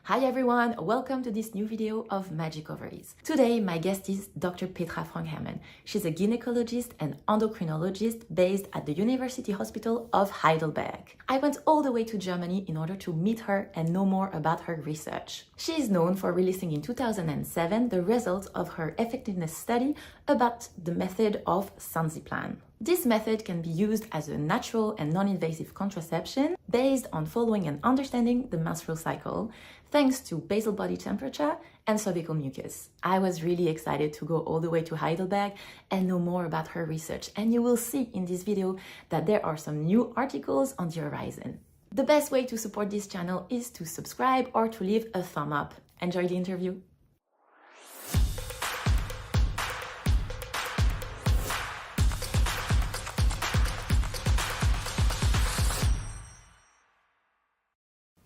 Hi everyone, welcome to this new video of Magic Ovaries. Today my guest is Dr. Petra Frank-Herrmann. She's a gynecologist and endocrinologist based at the University Hospital of Heidelberg. I went all the way to Germany in order to meet her and know more about her research. She is known for releasing in 2007 the results of her effectiveness study about the method of Sensiplan. This method can be used as a natural and non-invasive contraception based on following and understanding the menstrual cycle, thanks to basal body temperature and cervical mucus. I was really excited to go all the way to Heidelberg and know more about her research, and you will see in this video that there are some new articles on the horizon. The best way to support this channel is to subscribe or to leave a thumb up. Enjoy the interview.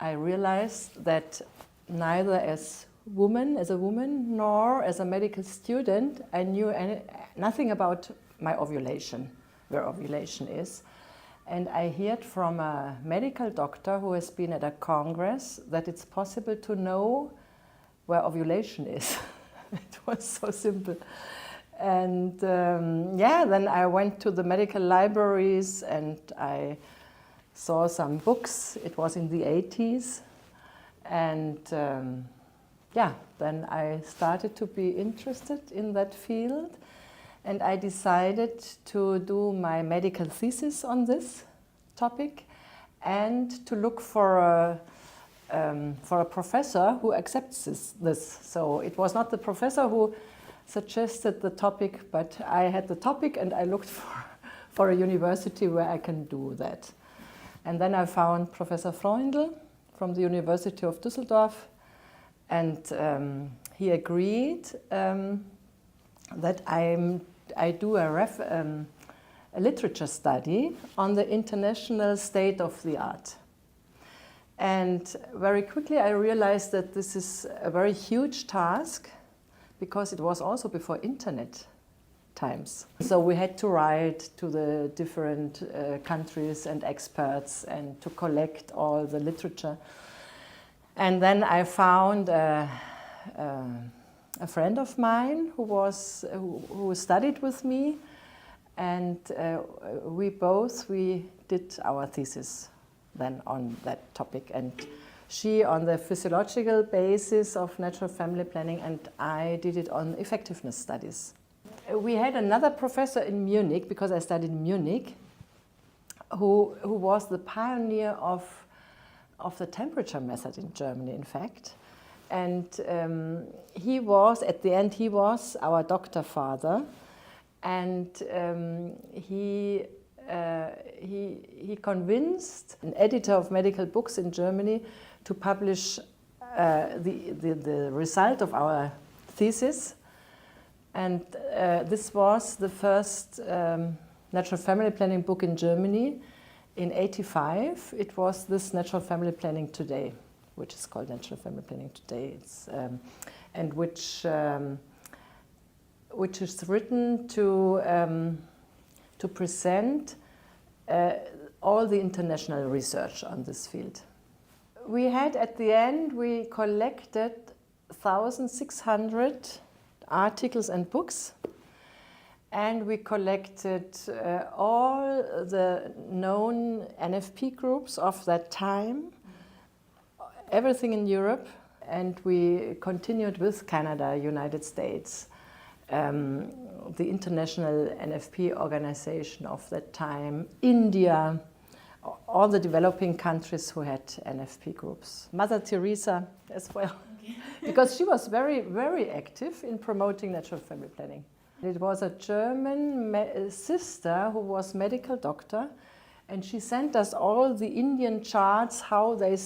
I realized that neither as a woman, nor as a medical student, I knew nothing about my ovulation, where ovulation is. And I heard from a medical doctor who has been at a congress that it's possible to know where ovulation is. It was so simple. And then I went to the medical libraries and I saw some books. It was in the 80s. And then I started to be interested in that field. And I decided to do my medical thesis on this topic and to look for a professor who accepts this. So it was not the professor who suggested the topic, but I had the topic and I looked for a university where I can do that. And then I found Professor Freundl from the University of Düsseldorf, and he agreed that I do a literature study on the international state of the art. And very quickly I realized that this is a very huge task because it was also before internet times. So we had to write to the different countries and experts and to collect all the literature. And then I found a friend of mine who studied with me, and we did our thesis then on that topic. And she on the physiological basis of natural family planning, and I did it on effectiveness studies. We had another professor in Munich, because I studied in Munich, who was the pioneer of the temperature method in Germany, in fact. And he was our doctor father, and he convinced an editor of medical books in Germany to publish the result of our thesis. And this was the first natural family planning book in Germany. In '85, it was this Natural Family Planning Today, which is called Natural Family Planning Today. It's, and which is written to present all the international research on this field. We had, at the end, we collected 1,600 articles and books, and we collected all the known NFP groups of that time, everything in Europe, and we continued with Canada, United States, the International NFP organization of that time, India, all the developing countries who had NFP groups. Mother Teresa as well, okay. Because she was very, very active in promoting natural family planning. It was a German sister who was medical doctor, and she sent us all the Indian charts, how they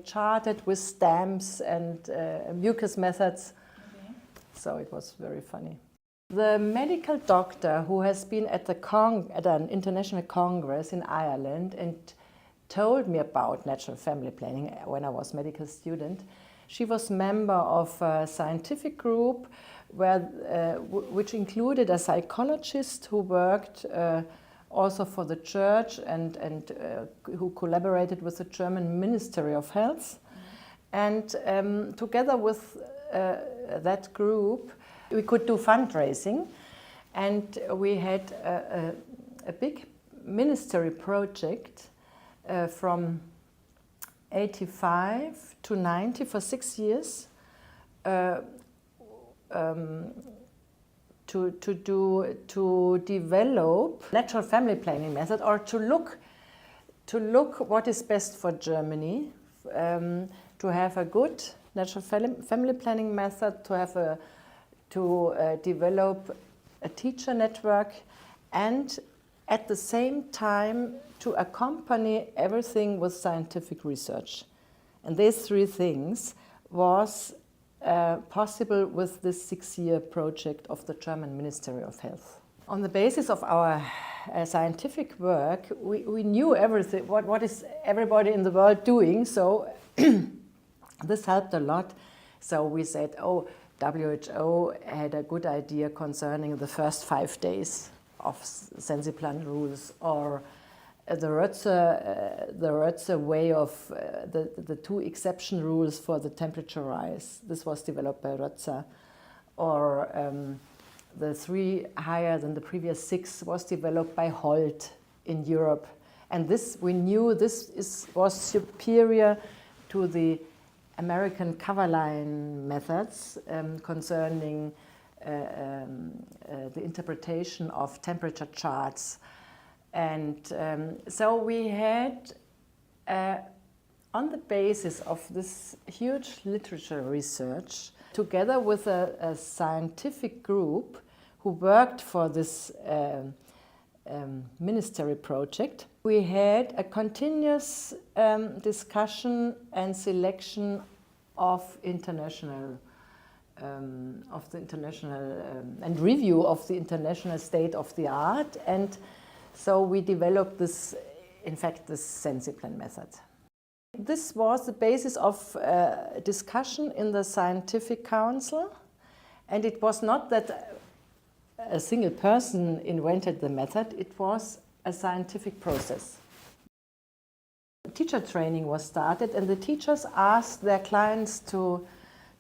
charted with stamps and mucus methods. Okay. So it was very funny. The medical doctor who has been at an international congress in Ireland and told me about natural family planning when I was a medical student, she was member of a scientific group which included a psychologist who worked also for the church and who collaborated with the German Ministry of Health. And together with that group, we could do fundraising. And we had a big ministry project from 85 to 90 for 6 years to develop natural family planning method, or to look what is best for Germany, to have a good natural family planning method, to develop a teacher network, and at the same time to accompany everything with scientific research. And these three things was possible with this 6-year project of the German Ministry of Health. On the basis of our scientific work, we knew everything, what is everybody in the world doing, so this helped a lot. So we said, oh, WHO had a good idea concerning the first 5 days of Sensiplan rules, or the Rötzer way of the 2 exception rules for the temperature rise. This was developed by Rötzer. Or the 3 higher than the previous 6 was developed by Holt in Europe. And this, we knew this was superior to the American cover line methods concerning the interpretation of temperature charts. And so we had, on the basis of this huge literature research, together with a scientific group who worked for this ministry project, we had a continuous discussion and selection of international and review of the international state of the art. And so we developed this, in fact, this Sensiplan method. This was the basis of discussion in the scientific council, and it was not that a single person invented the method, it was a scientific process. Teacher training was started, and the teachers asked their clients to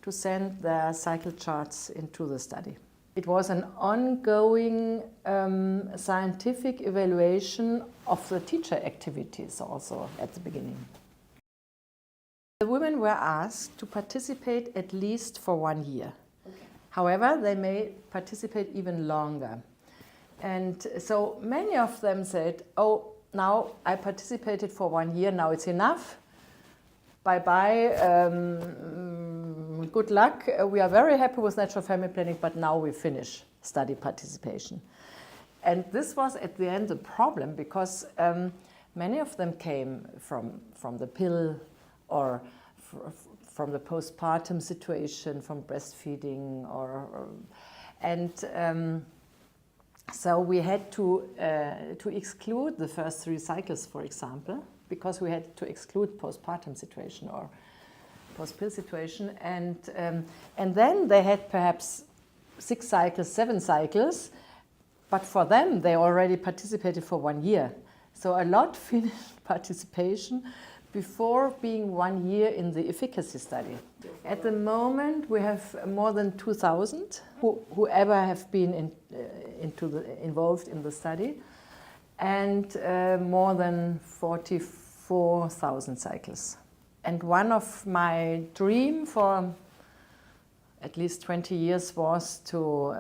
send their cycle charts into the study. It was an ongoing scientific evaluation of the teacher activities also at the beginning. The women were asked to participate at least for 1 year. Okay. However, they may participate even longer. And so many of them said, oh, now I participated for 1 year, now it's enough. Bye-bye, good luck. We are very happy with natural family planning, but now we finish study participation. And this was at the end a problem, because many of them came from the pill, or from the postpartum situation, from breastfeeding, so we had to exclude the first 3 cycles, for example, because we had to exclude postpartum situation or post-pill situation, and then they had perhaps 6 cycles, 7 cycles, but for them they already participated for 1 year. So a lot finished participation before being 1 year in the efficacy study. At the moment we have more than 2,000 whoever have been involved in the study, and more than 44,000 cycles. And one of my dreams for at least 20 years was to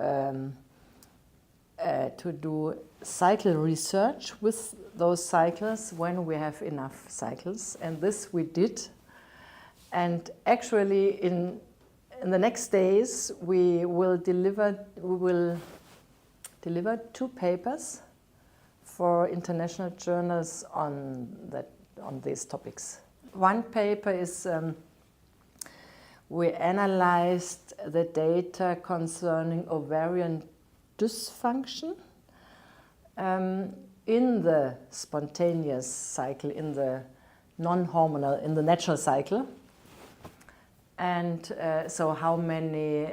do cycle research with those cycles when we have enough cycles, and this we did. And actually in the next days we will deliver 2 papers for international journals on these topics. One paper is we analyzed the data concerning ovarian dysfunction in the spontaneous cycle, in the non-hormonal, in the natural cycle. And so how many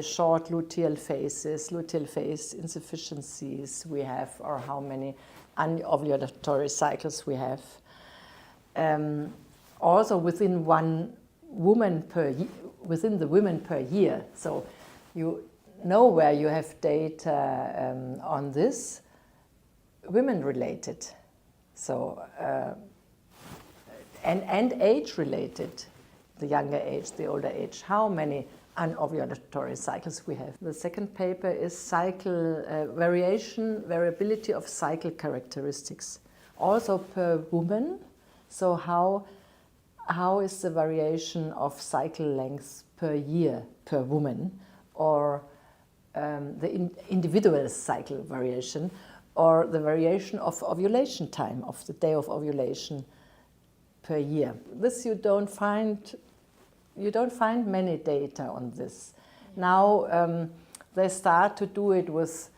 short luteal phases, luteal phase insufficiencies we have, or how many anovulatory cycles we have. also within within the women per year. So you know where you have data on this, women related. So and age related, the younger age, the older age, how many anovulatory cycles we have. The second paper is cycle variability of cycle characteristics, also per woman. So how is the variation of cycle length per year per woman, or the individual cycle variation, or the variation of ovulation time, of the day of ovulation per year. This you don't find many data on this. Now they start to do it with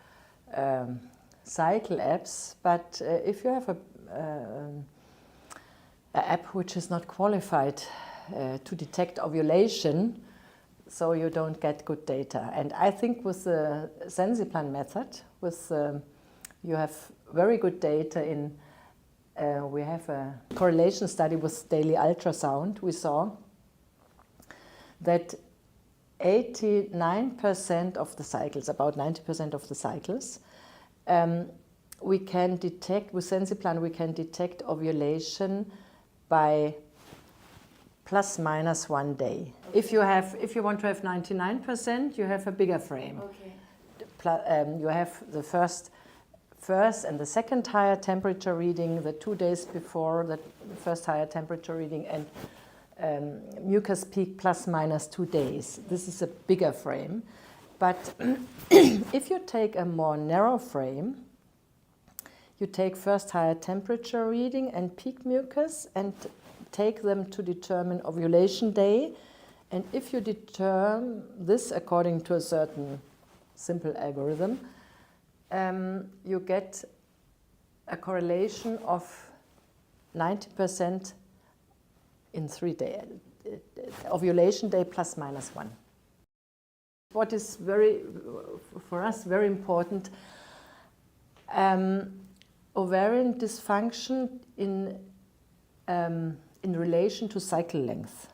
cycle apps, but if you have an app which is not qualified to detect ovulation, so you don't get good data. And I think with the Sensiplan method, you have very good data in, we have a correlation study with daily ultrasound. We saw that 89% of the cycles, about 90% of the cycles, we can detect, with Sensiplan, we can detect ovulation by plus minus 1 day. Okay. If you want to have 99%, you have a bigger frame. Okay. You have the first and the second higher temperature reading, the 2 days before the first higher temperature reading, and mucus peak plus minus 2 days. This is a bigger frame. But if you take a more narrow frame, you take first higher temperature reading and peak mucus and take them to determine ovulation day. And if you determine this according to a certain simple algorithm, you get a correlation of 90% in 3 days, ovulation day plus minus 1. What is for us very important, ovarian dysfunction in relation to cycle length.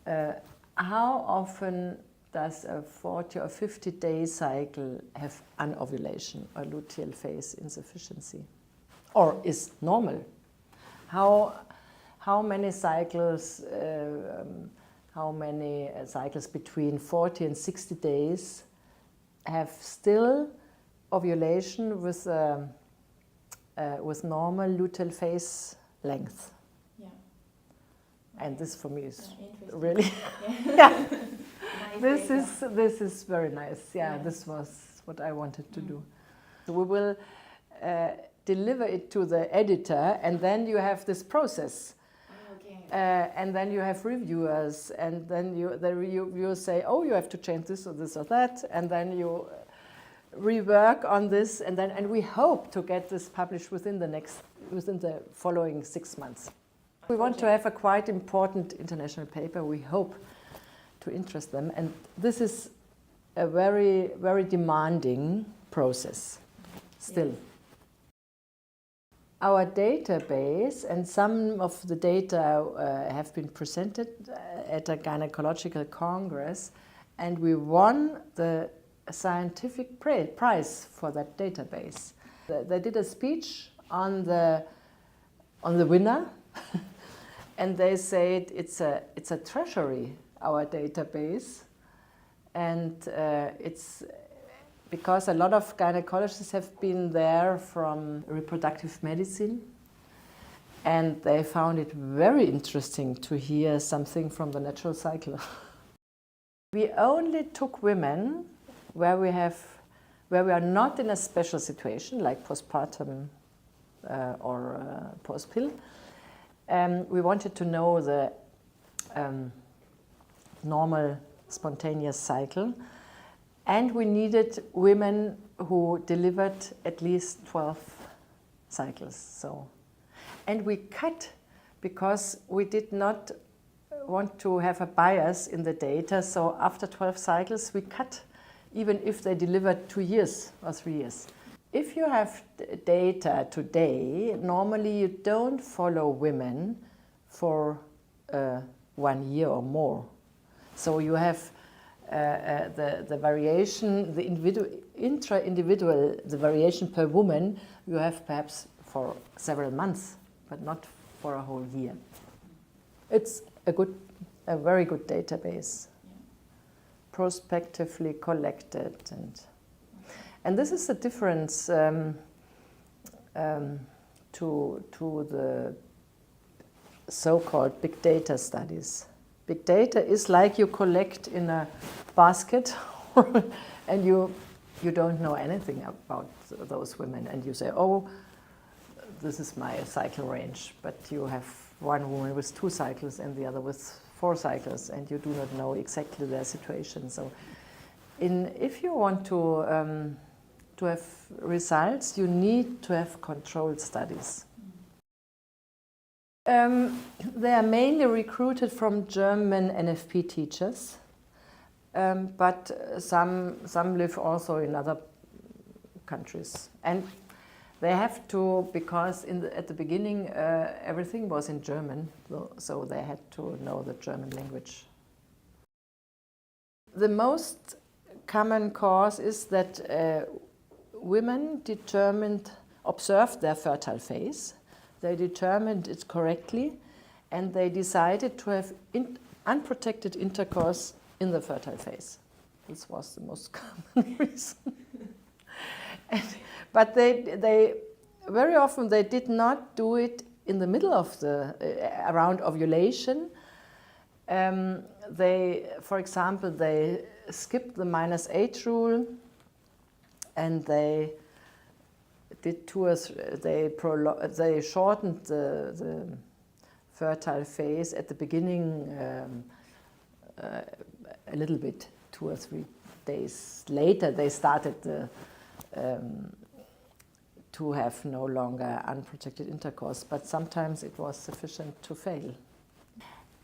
How often does a 40 or 50 day cycle have anovulation or luteal phase insufficiency, or is normal? How many cycles? How many cycles between 40 and 60 days have still ovulation with normal luteal phase length? Yeah. And this for me is really yeah. Nice This is very nice. Yeah, Yeah. This was what I wanted to do. So we will deliver it to the editor, and then you have this process. Okay. And then you have reviewers, and then the reviewers say, oh, you have to change this or that, and then you rework on this, and we hope to get this published within the following 6 months. We want to have a quite important international paper. We hope to interest them, and this is a very, very demanding process still. Yes. Our database, and some of the data have been presented at a gynecological congress, and we won the scientific prize for that database. They did a speech on the winner, and they said it's a treasury, our database, and it's because a lot of gynecologists have been there from reproductive medicine, and they found it very interesting to hear something from the natural cycle. We only took women where we are not in a special situation like postpartum or post-pill. We wanted to know the normal spontaneous cycle. And we needed women who delivered at least 12 cycles. So, and we cut because we did not want to have a bias in the data. So after 12 cycles, we cut, even if they delivered 2 years or 3 years. If you have data today, normally you don't follow women for 1 year or more. So you have the variation, the intra-individual, the variation per woman, you have perhaps for several months, but not for a whole year. It's a very good database, prospectively collected, and this is the difference to the so-called big data studies. Big data is like you collect in a basket and you don't know anything about those women, and you say, oh, this is my cycle range, but you have one woman with 2 cycles and the other with 4 cycles, and you do not know exactly their situation. So if you want to have results, you need to have controlled studies. They are mainly recruited from German NFP teachers, but some live also in other countries. And they have to, because at the beginning everything was in German, so they had to know the German language. The most common cause is that women observed their fertile phase. They determined it correctly, and they decided to have unprotected intercourse in the fertile phase. This was the most common reason. But they very often they did not do it in the middle of around ovulation. For example, they skipped the -8 rule, and they did they shortened the fertile phase at the beginning a little bit, 2 or 3 days later. They started to have no longer unprotected intercourse, but sometimes it was sufficient to fail.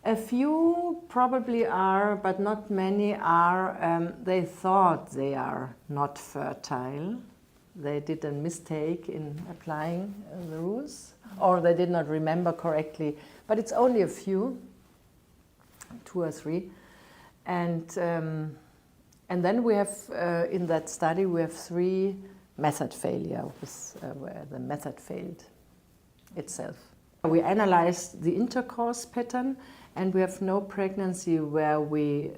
A few probably are, but not many are. They thought they are not fertile. They did a mistake in applying the rules, or they did not remember correctly, but it's only a few, 2 or 3. And then we have, in that study, we have 3 method failure, where the method failed itself. We analyzed the intercourse pattern, and we have no pregnancy where we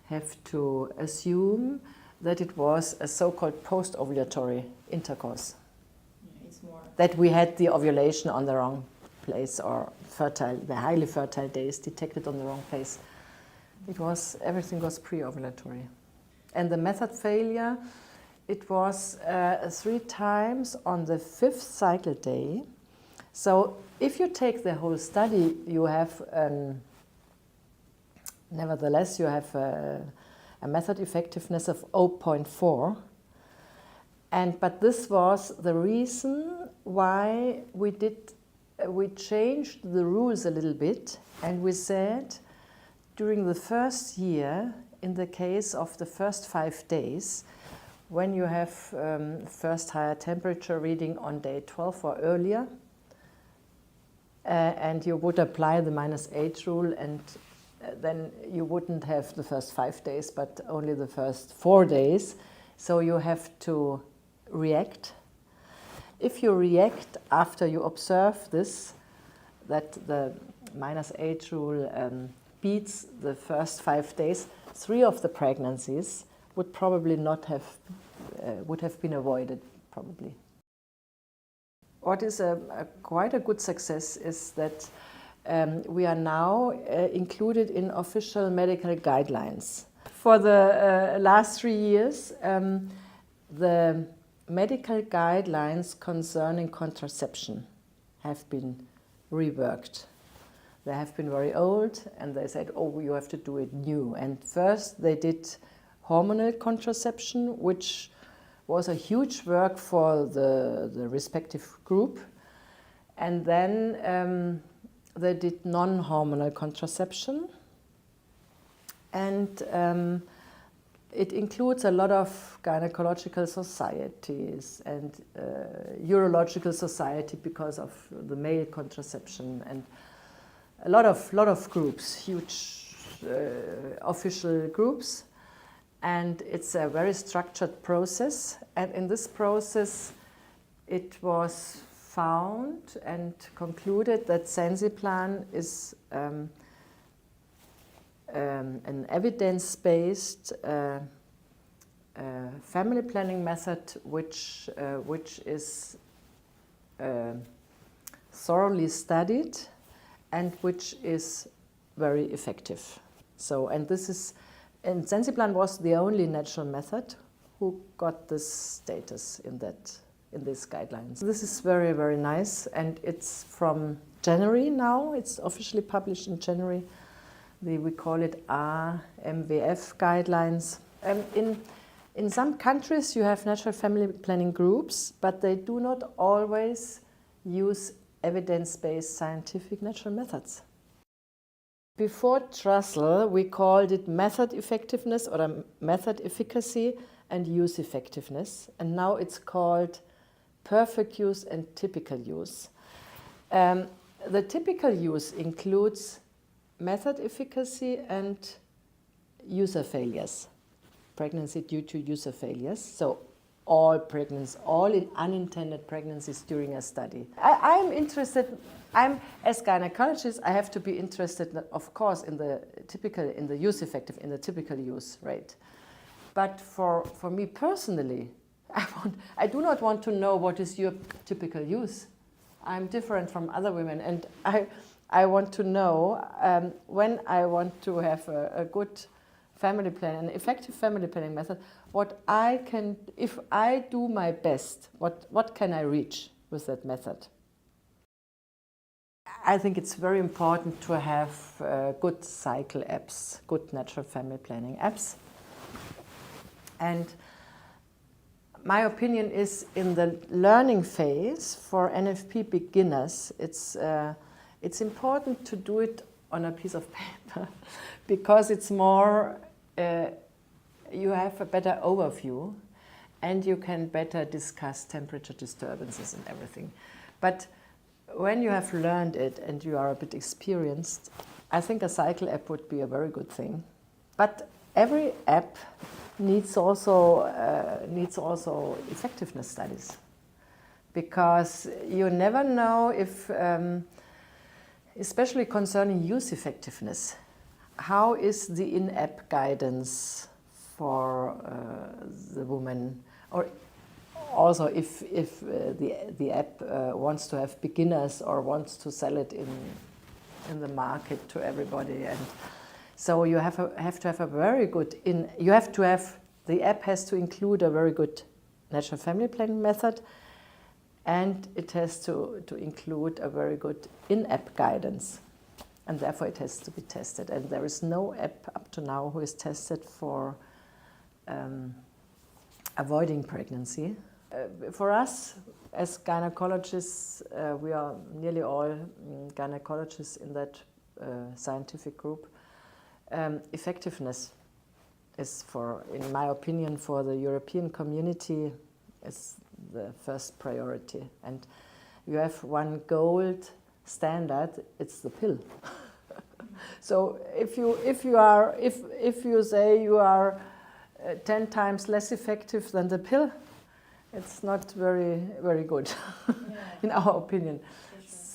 have to assume that it was a so-called post-ovulatory intercourse. Yeah, it's more that we had the ovulation on the wrong place, or the highly fertile days detected on the wrong place. Everything was pre-ovulatory. And the method failure, it was 3 times on the 5th cycle day. So if you take the whole study, you have, nevertheless, you have a method effectiveness of 0.4. But this was the reason why we changed the rules a little bit, and we said during the first year, in the case of the first 5 days, when you have first higher temperature reading on day 12 or earlier, and you would apply the -8 rule, and then you wouldn't have the first 5 days, but only the first 4 days. So you have to react. If you react after you observe this, that the -8 rule beats the first 5 days, 3 of the pregnancies would probably not have, would have been avoided, probably. What is quite a good success is that we are now included in official medical guidelines. For the last 3 years, the medical guidelines concerning contraception have been reworked. They have been very old, and they said, oh, you have to do it new. And first they did hormonal contraception, which was a huge work for the respective group. And then they did non-hormonal contraception. And it includes a lot of gynecological societies and urological society because of the male contraception. And a lot of groups, huge official groups, and it's a very structured process. And in this process, it was found and concluded that Sensiplan is an evidence-based family planning method which is thoroughly studied and which is very effective. So, and Sensiplan was the only natural method who got this status in these guidelines. This is very, very nice, and it's from January now. It's officially published in January. We call it RMVF guidelines. In some countries you have natural family planning groups, but they do not always use evidence-based scientific natural methods. Before Trackle, we called it method effectiveness or method efficacy and use effectiveness, and now it's called perfect use and typical use. The typical use includes method efficacy and user failures, pregnancy due to user failures. So all unintended pregnancies during a study. I'm interested, as gynecologist, I have to be interested, of course, in the typical use rate. But for me personally, I do not want to know what is your typical use. I'm different from other women, and I want to know when I want to have a good family plan, an effective family planning method, what I can, if I do my best, what can I reach with that method? I think it's very important to have good cycle apps, good natural family planning apps. And my opinion is, in the learning phase for NFP beginners, it's important to do it on a piece of paper because it's more, you have a better overview and you can better discuss temperature disturbances and everything. But when you have learned it and you are a bit experienced, I think a cycle app would be a very good thing. But every app needs also effectiveness studies, because you never know if, especially concerning use effectiveness, how is the in-app guidance for the woman, or also if the app wants to have beginners or wants to sell it in the market to everybody. And so you have to have a very good, the app has to include a very good natural family planning method, and it has to include a very good in-app guidance, and therefore it has to be tested. And there is no app up to now who is tested for avoiding pregnancy. For us as gynecologists, we are nearly all gynecologists in that scientific group. Effectiveness is, in my opinion, for the European community, is the first priority. And you have one gold standard, it's the pill. So if you say you are 10 times less effective than the pill, it's not very, very good, in our opinion.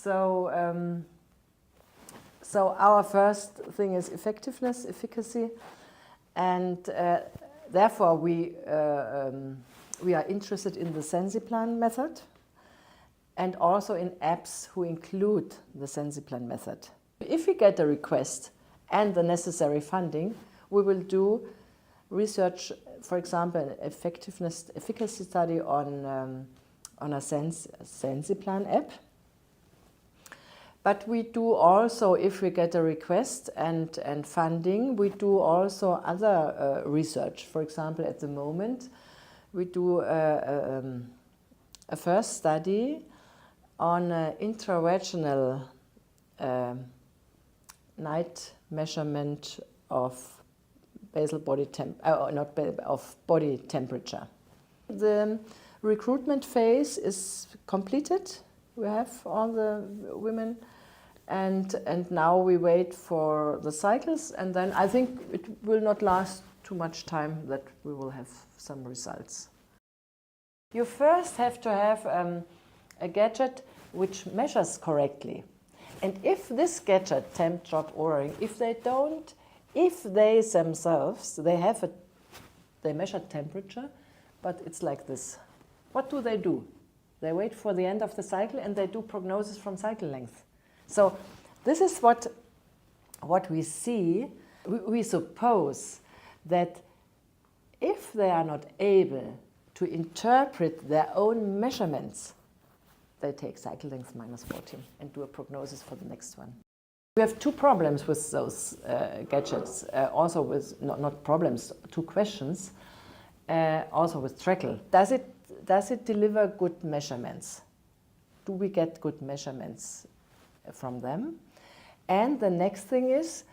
Sure. So our first thing is effectiveness, efficacy, and therefore we are interested in the Sensiplan method and also in apps who include the Sensiplan method. If we get a request and the necessary funding, we will do research, for example, an efficacy study on a Sensiplan app. But we do also, if we get a request and funding, we do also other research. For example, at the moment, we do a first study on intravaginal night measurement of basal body body temperature. The recruitment phase is completed. We have all the women and now we wait for the cycles, and then I think it will not last too much time that we will have some results. You first have to have a gadget which measures correctly. And if this gadget, Tempdrop, Oura Ring, if they themselves, they measure temperature, but it's like this. What do? They wait for the end of the cycle and they do prognosis from cycle length. So this is what we see. We suppose that if they are not able to interpret their own measurements, they take cycle length minus 14 and do a prognosis for the next one. We have two problems with those gadgets, also with, not problems, two questions, also with Trackle. Does it deliver good measurements? Do we get good measurements from them? And the next thing is,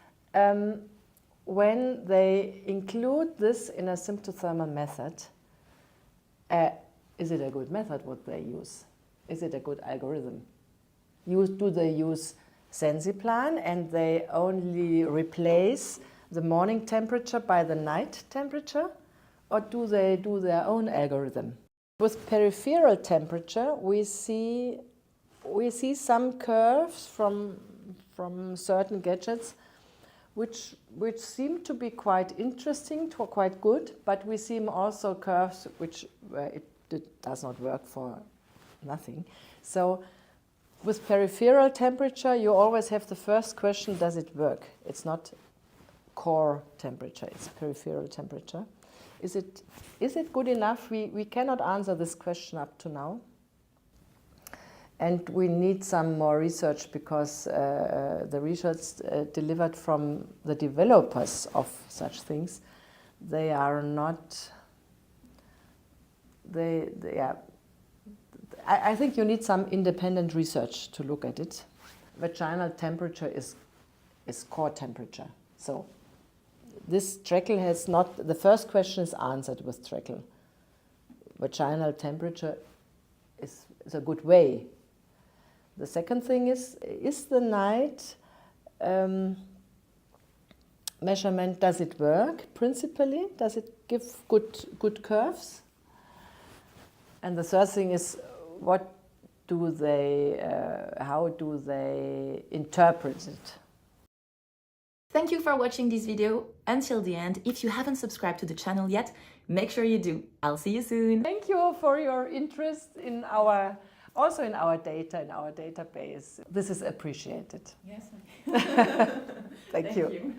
when they include this in a symptothermal method, is it a good method what they use? Is it a good algorithm? Do they use Sensiplan and they only replace the morning temperature by the night temperature? Or do they do their own algorithm? With peripheral temperature, we see some curves from certain gadgets which seem to be quite interesting, quite good, but we see also curves which it does not work for nothing. So with peripheral temperature, you always have the first question, does it work? It's not core temperature, it's peripheral temperature. Is it good enough? We cannot answer this question up to now. And we need some more research because the research delivered from the developers of such things, they are not, I think you need some independent research to look at it. Vaginal temperature is core temperature. So this Trackle has not, the first question is answered with Trackle. Vaginal temperature is a good way. The second thing is the night measurement, does it work principally? Does it give good curves? And the third thing is, what do they, how do they interpret it? Thank you for watching this video until the end. If you haven't subscribed to the channel yet, make sure you do. I'll see you soon. Thank you for your interest in also in our data, in our database. This is appreciated. Yes. Thank you.